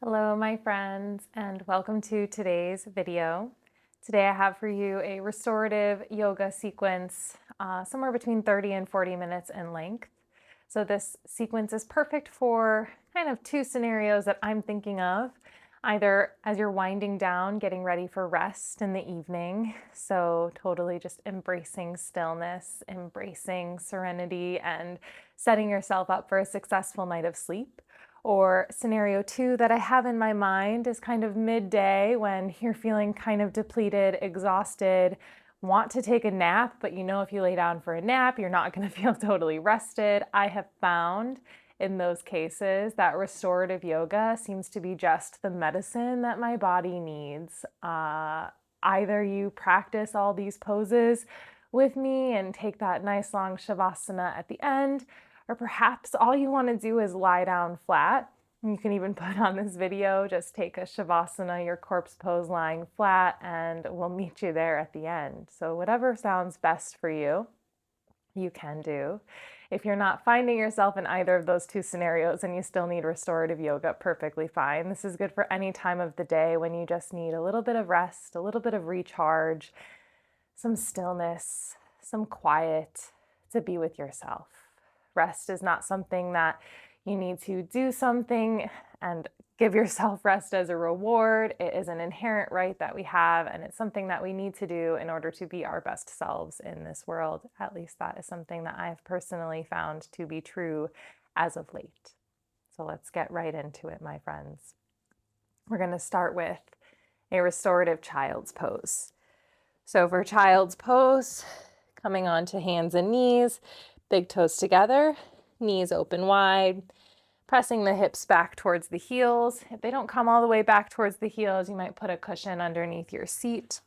Hello, my friends, and welcome to today's video. Today I have for you a restorative yoga sequence, somewhere between 30 and 40 minutes in length. So this sequence is perfect for kind of two scenarios that I'm thinking of, either as you're winding down, getting ready for rest in the evening. So totally just embracing stillness, embracing serenity, and setting yourself up for a successful night of sleep. Or scenario two that I have in my mind is kind of midday when you're feeling kind of depleted, exhausted, want to take a nap, but you know if you lay down for a nap, you're not going to feel totally rested. I have found in those cases that restorative yoga seems to be just the medicine that my body needs. Either you practice all these poses with me and take that nice long shavasana at the end, or perhaps all you want to do is lie down flat. You can even put on this video, just take a shavasana, your corpse pose lying flat, and we'll meet you there at the end. So whatever sounds best for you, you can do. If you're not finding yourself in either of those two scenarios and you still need restorative yoga, perfectly fine. This is good for any time of the day when you just need a little bit of rest, a little bit of recharge, some stillness, some quiet to be with yourself. Rest is not something that you need to do something and give yourself rest as a reward. It is an inherent right that we have, and it's something that we need to do in order to be our best selves in this world. At least that is something that I've personally found to be true as of late. So let's get right into it, my friends. We're going to start with a restorative child's pose. So for child's pose, coming onto hands and knees, big toes together, knees open wide, pressing the hips back towards the heels. If they don't come all the way back towards the heels, you might put a cushion underneath your seat.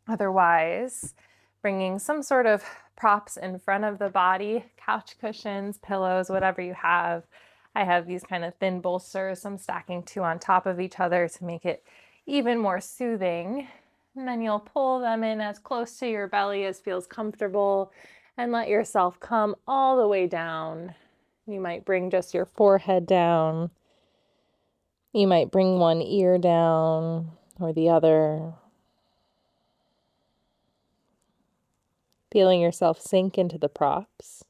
Otherwise, bringing some sort of props in front of the body, couch cushions, pillows, whatever you have. I have these kind of thin bolsters, I'm stacking two on top of each other to make it even more soothing. And then you'll pull them in as close to your belly as feels comfortable and let yourself come all the way down. You might bring just your forehead down. You might bring one ear down or the other. Feeling yourself sink into the props.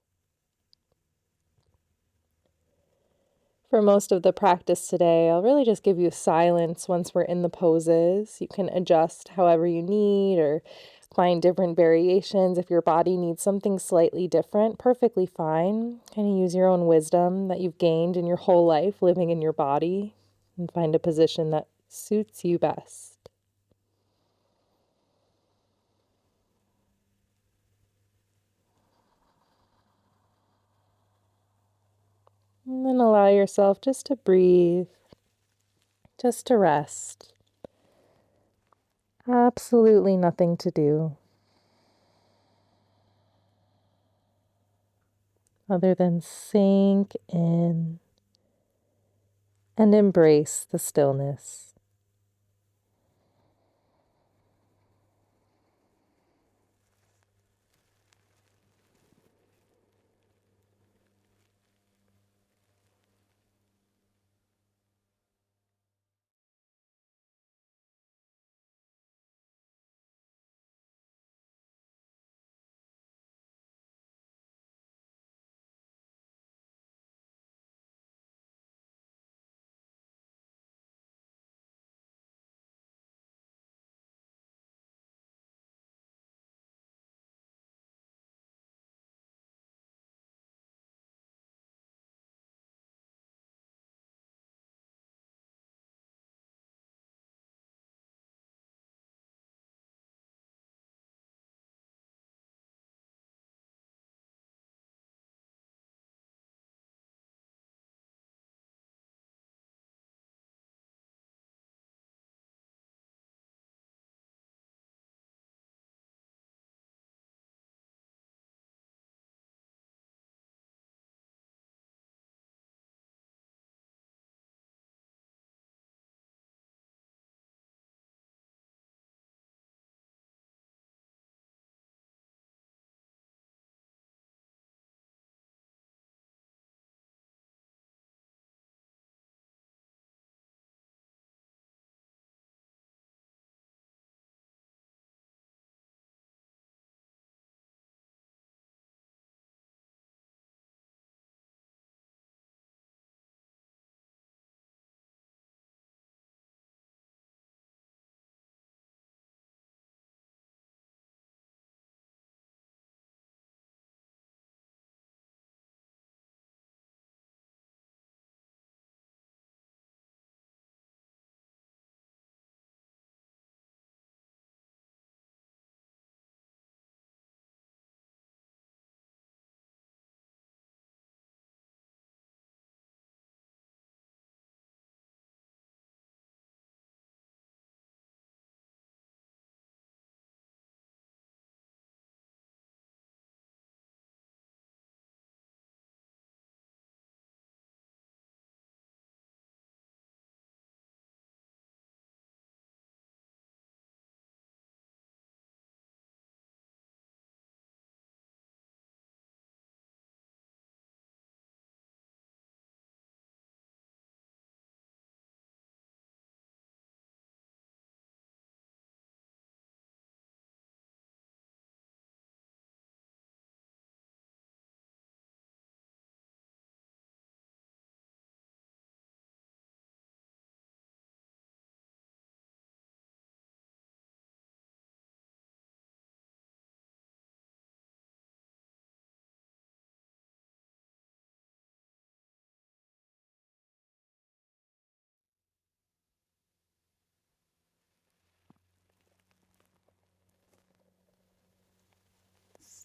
For most of the practice today, I'll really just give you silence once we're in the poses. You can adjust however you need or find different variations. If your body needs something slightly different, perfectly fine. Kind of use your own wisdom that you've gained in your whole life living in your body and find a position that suits you best. And then allow yourself just to breathe, just to rest. Absolutely nothing to do other than sink in and embrace the stillness.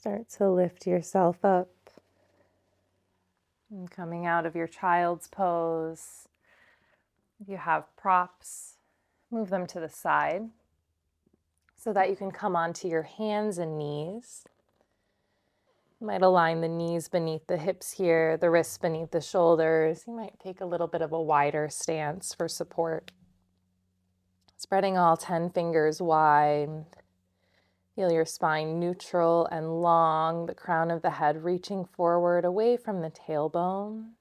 Start to lift yourself up. And coming out of your child's pose, if you have props, move them to the side so that you can come onto your hands and knees. You might align the knees beneath the hips here, the wrists beneath the shoulders. You might take a little bit of a wider stance for support. Spreading all 10 fingers wide. Feel your spine neutral and long, the crown of the head reaching forward away from the tailbone.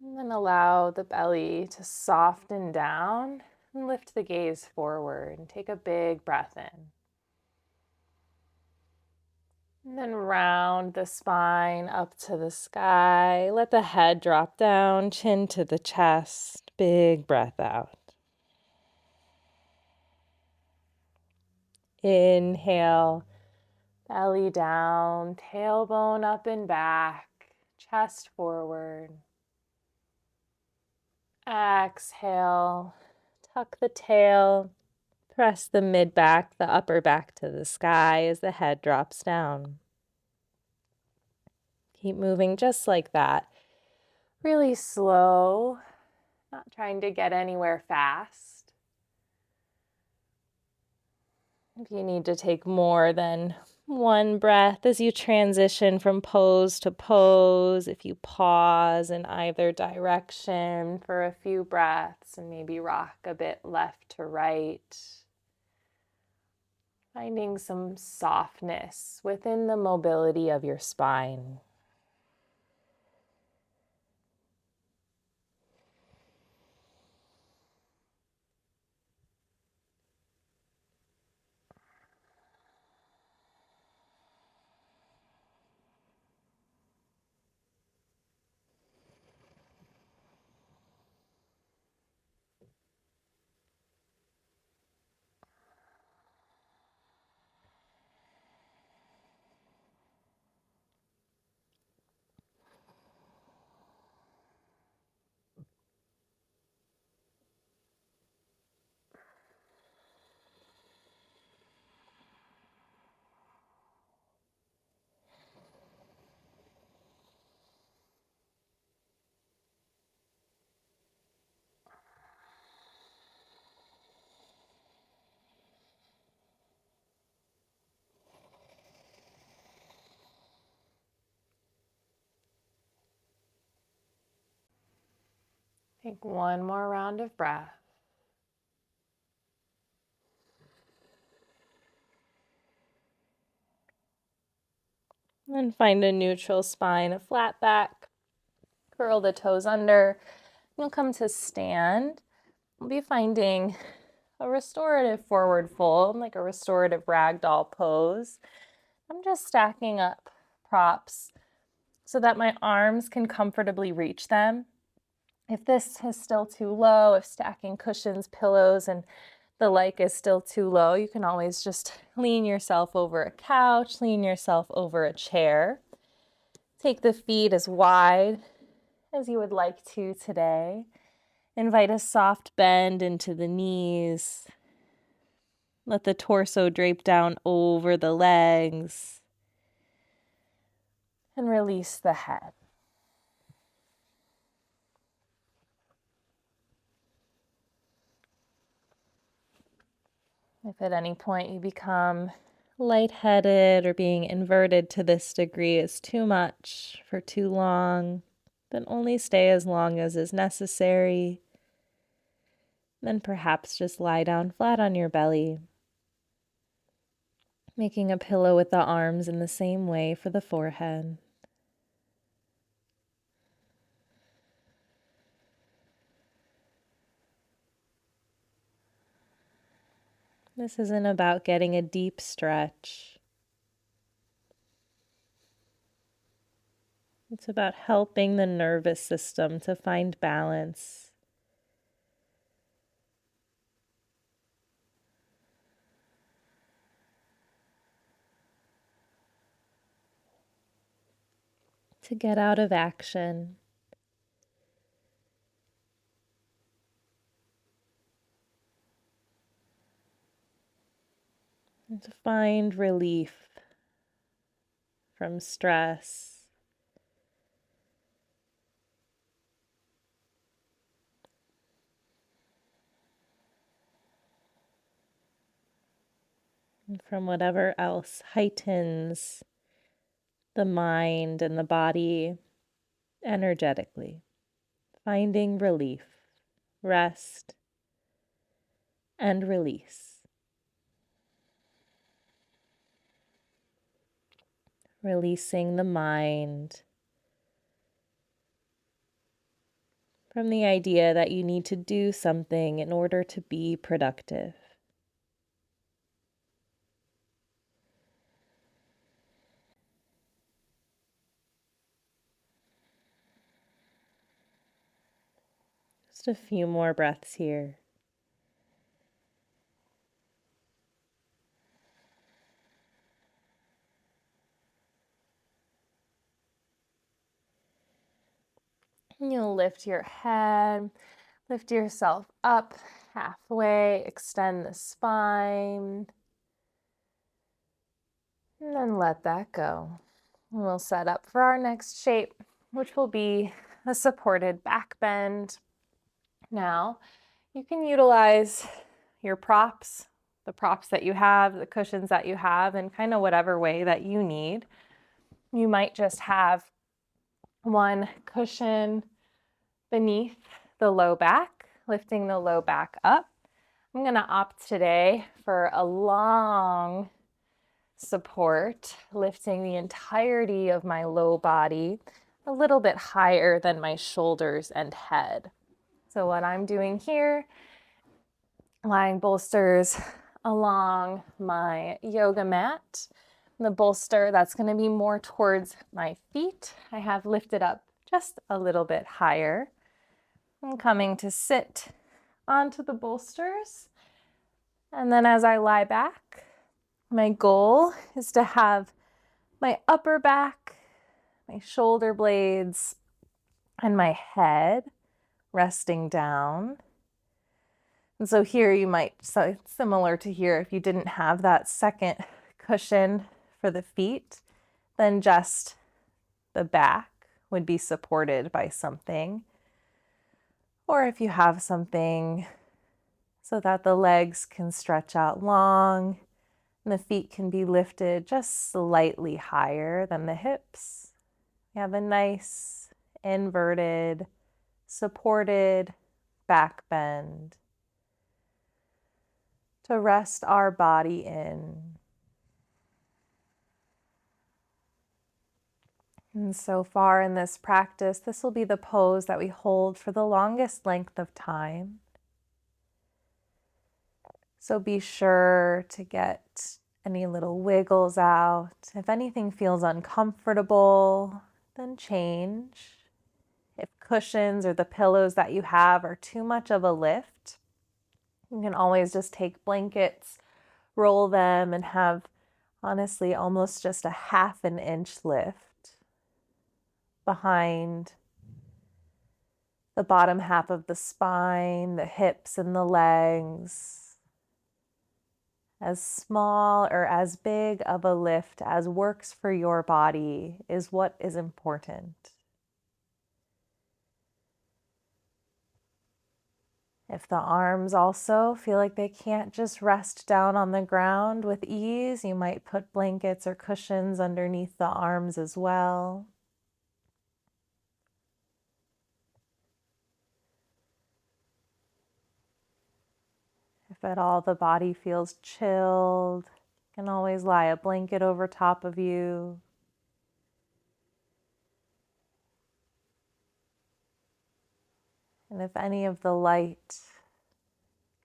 And then allow the belly to soften down and lift the gaze forward. And take a big breath in. And then round the spine up to the sky. Let the head drop down, chin to the chest. Big breath out. Inhale, belly down, tailbone up and back, chest forward. Exhale, tuck the tail, press the mid back, the upper back to the sky as the head drops down. Keep moving just like that. Really slow, not trying to get anywhere fast. If you need to take more than one breath as you transition from pose to pose, if you pause in either direction for a few breaths and maybe rock a bit left to right, finding some softness within the mobility of your spine. Take one more round of breath. And find a neutral spine, a flat back. Curl the toes under. You'll come to stand. We'll be finding a restorative forward fold, like a restorative ragdoll pose. I'm just stacking up props so that my arms can comfortably reach them. If this is still too low, if stacking cushions, pillows, and the like is still too low, you can always just lean yourself over a couch, lean yourself over a chair. Take the feet as wide as you would like to today. Invite a soft bend into the knees. Let the torso drape down over the legs. And release the head. If at any point you become lightheaded or being inverted to this degree is too much for too long, then only stay as long as is necessary. Then perhaps just lie down flat on your belly, making a pillow with the arms in the same way for the forehead. This isn't about getting a deep stretch. It's about helping the nervous system to find balance. To get out of action. and to find relief from stress. And from whatever else heightens the mind and the body energetically. Finding relief, rest, and release. Releasing the mind from the idea that you need to do something in order to be productive. Just a few more breaths here. You'll lift your head, lift yourself up halfway, extend the spine, and then let that go. And we'll set up for our next shape, which will be a supported back bend. Now, you can utilize your props, the props that you have, the cushions that you have, in kind of whatever way that you need. You might just have one cushion beneath the low back, lifting the low back up. I'm going to opt today for a long support, lifting the entirety of my low body a little bit higher than my shoulders and head. So what I'm doing here, lying bolsters along my yoga mat. The bolster, that's going to be more towards my feet. I have lifted up just a little bit higher. I'm coming to sit onto the bolsters. And then as I lie back, my goal is to have my upper back, my shoulder blades, and my head resting down. And so here you might, so similar to here, if you didn't have that second cushion for the feet, then just the back would be supported by something. Or if you have something so that the legs can stretch out long and the feet can be lifted just slightly higher than the hips. You have a nice inverted, supported back bend to rest our body in. And so far in this practice, this will be the pose that we hold for the longest length of time. So be sure to get any little wiggles out. If anything feels uncomfortable, then change. If cushions or the pillows that you have are too much of a lift, you can always just take blankets, roll them, and have honestly almost just a half an inch lift behind the bottom half of the spine, the hips and the legs. As small or as big of a lift as works for your body is what is important. If the arms also feel like they can't just rest down on the ground with ease, you might put blankets or cushions underneath the arms as well. If at all the body feels chilled, you can always lie a blanket over top of you. And if any of the light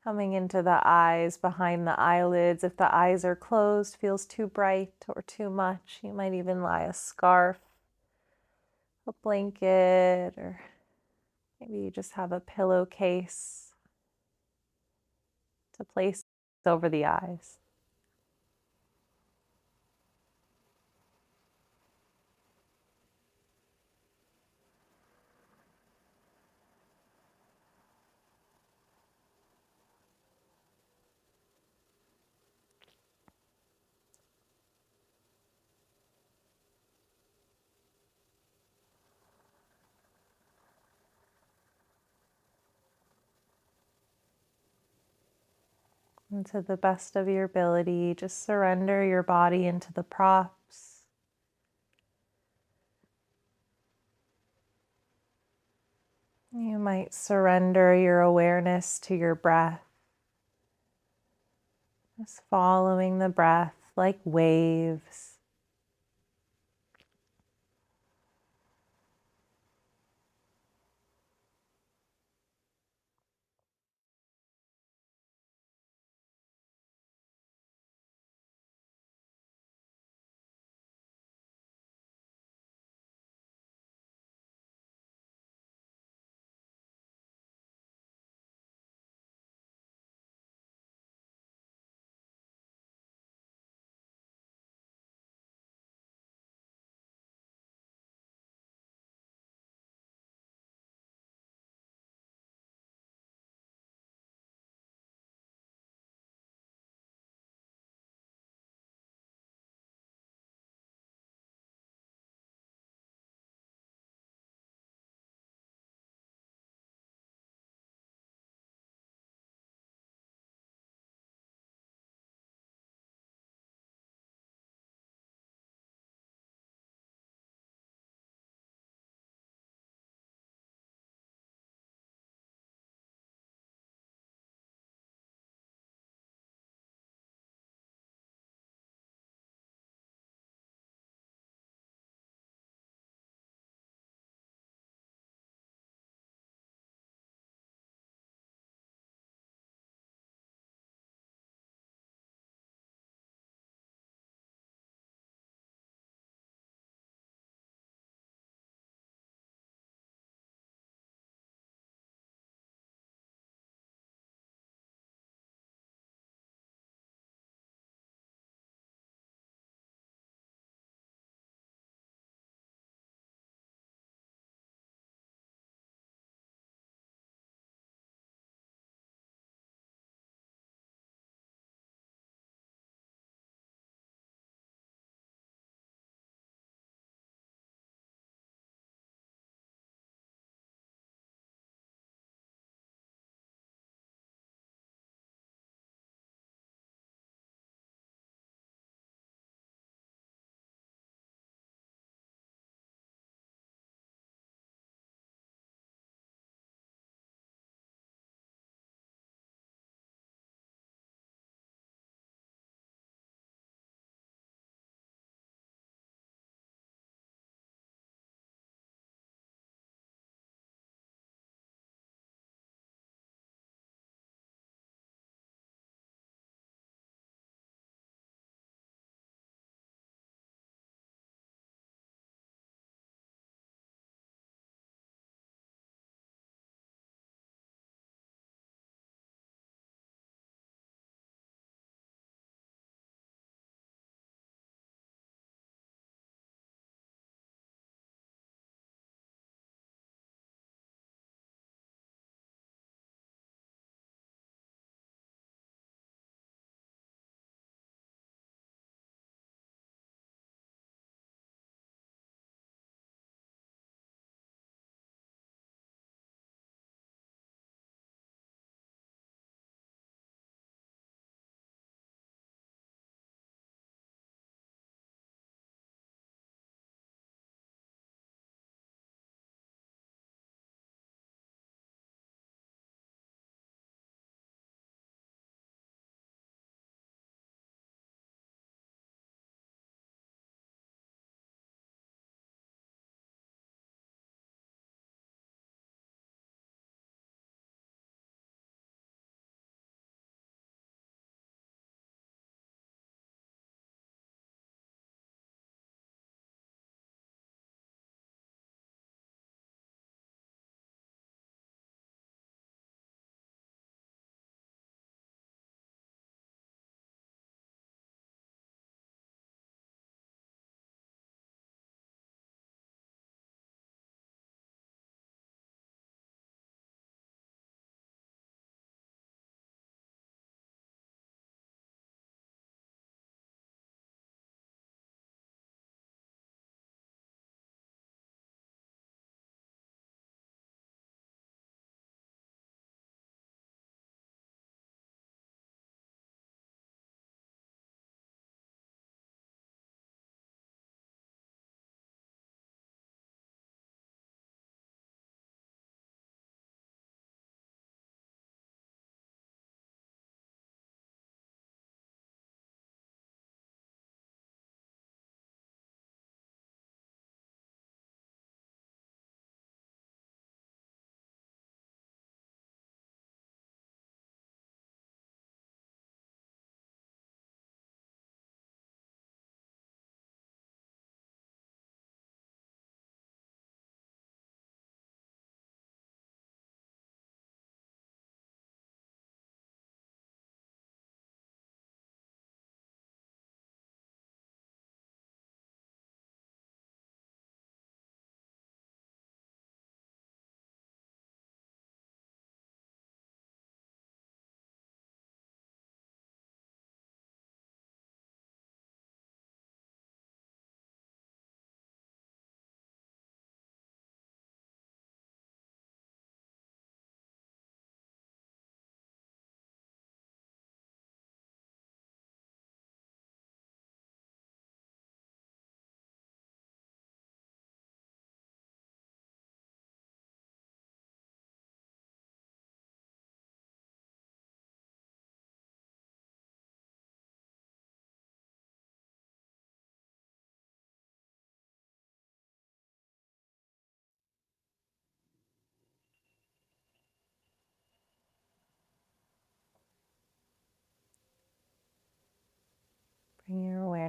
coming into the eyes, behind the eyelids, if the eyes are closed, feels too bright or too much, you might even lie a scarf, a blanket, or maybe you just have a pillowcase to place over the eyes. And to the best of your ability, just surrender your body into the props. You might surrender your awareness to your breath, just following the breath like waves.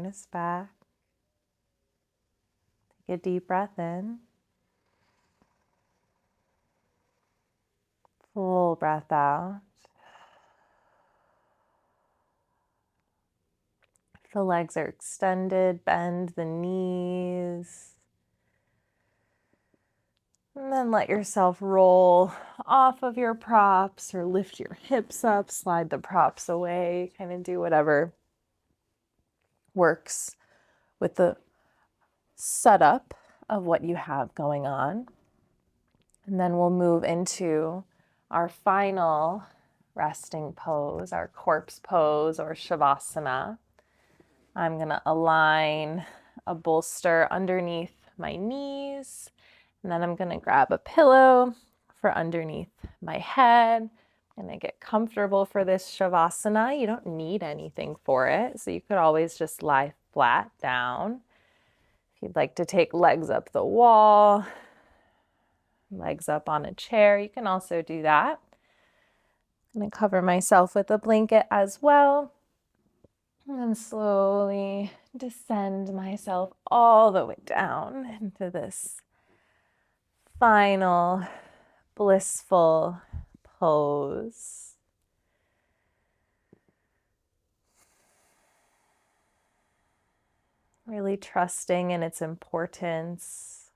awareness back. Take a deep breath in. Full breath out. If the legs are extended, bend the knees. And then let yourself roll off of your props or lift your hips up, slide the props away, kind of do whatever works with the setup of what you have going on. And then we'll move into our final resting pose, our corpse pose or Shavasana. I'm going to align a bolster underneath my knees, and then I'm going to grab a pillow for underneath my head. I'm going to get comfortable for this Shavasana. You don't need anything for it, so you could always just lie flat down. If you'd like to take legs up the wall, legs up on a chair, you can also do that. I'm going to cover myself with a blanket as well. And then slowly descend myself all the way down into this final blissful pose. Really trusting in its importance.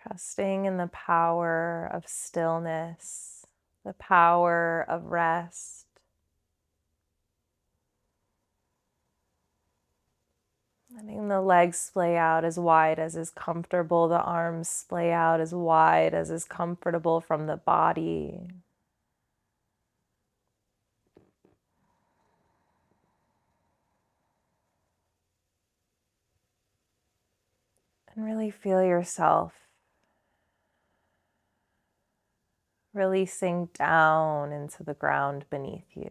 Trusting in the power of stillness, the power of rest. Letting the legs splay out as wide as is comfortable, the arms splay out as wide as is comfortable from the body. And really feel yourself releasing down into the ground beneath you.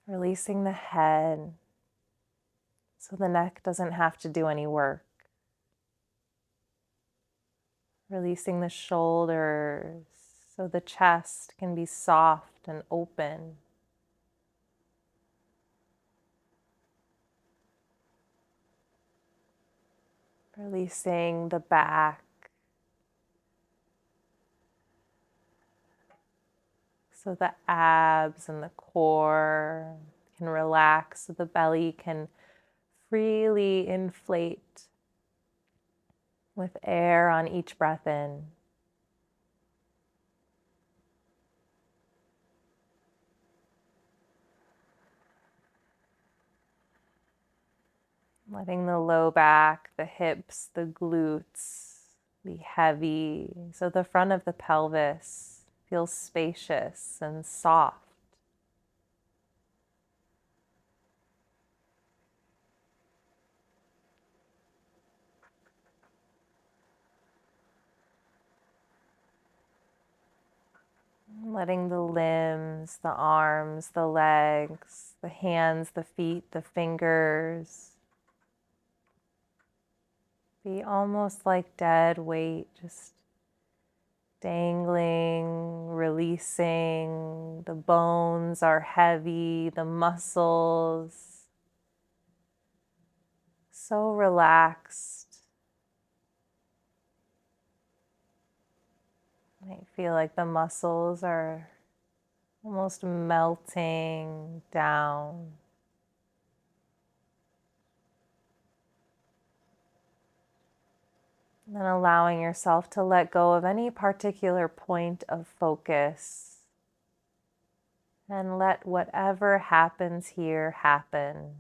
Releasing the head so the neck doesn't have to do any work. Releasing the shoulders so the chest can be soft and open. Releasing the back so the abs and the core can relax, so the belly can freely inflate with air on each breath in. Letting the low back, the hips, the glutes be heavy, so the front of the pelvis feels spacious and soft. Letting the limbs, the arms, the legs, the hands, the feet, the fingers be almost like dead weight, just dangling, releasing. The bones are heavy, the muscles so relaxed. You might feel like the muscles are almost melting down. And then allowing yourself to let go of any particular point of focus and let whatever happens here happen.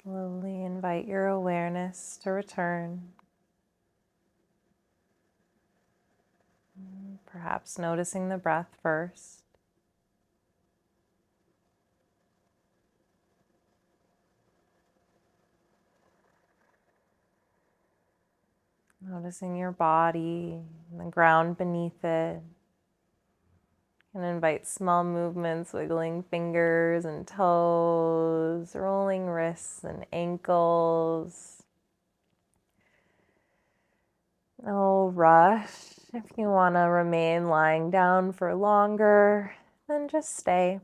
Slowly invite your awareness to return. Perhaps noticing the breath first. Noticing your body and the ground beneath it. And invite small movements, wiggling fingers and toes, rolling wrists and ankles. No rush. If you want to remain lying down for longer, then just stay.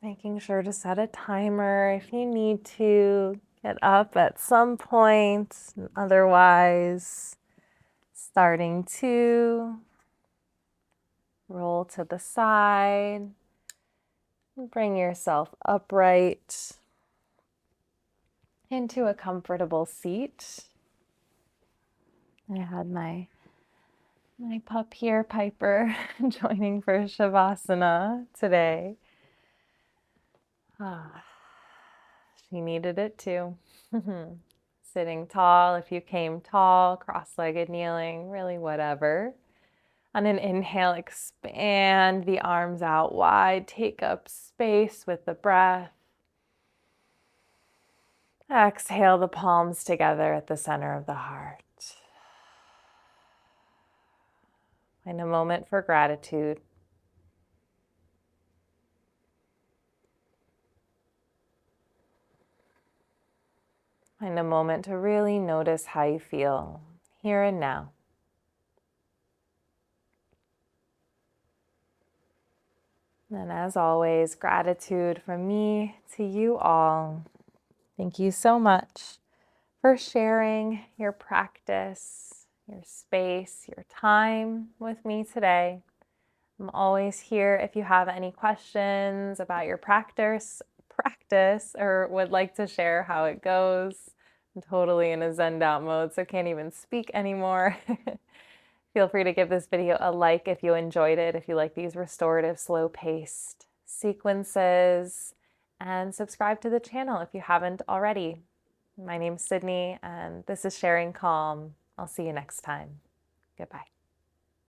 Making sure to set a timer if you need to get up at some point. Otherwise, starting to roll to the side. Bring yourself upright into a comfortable seat. I had my pup here, Piper, joining for Shavasana today. She needed it too. Sitting tall, if you came tall, cross-legged, kneeling, really whatever. On an inhale, expand the arms out wide, take up space with the breath. Exhale the palms together at the center of the heart. Find a moment for gratitude. Find a moment to really notice how you feel here and now. And as always, gratitude from me to you all. Thank you so much for sharing your practice, your space, your time with me today. I'm always here if you have any questions about your practice or would like to share how it goes. I'm totally in a zoned out mode, so can't even speak anymore. Feel free to give this video a like if you enjoyed it, if you like these restorative, slow-paced sequences, and subscribe to the channel if you haven't already. My name's Sydney, and this is Sharing Calm. I'll see you next time. Goodbye.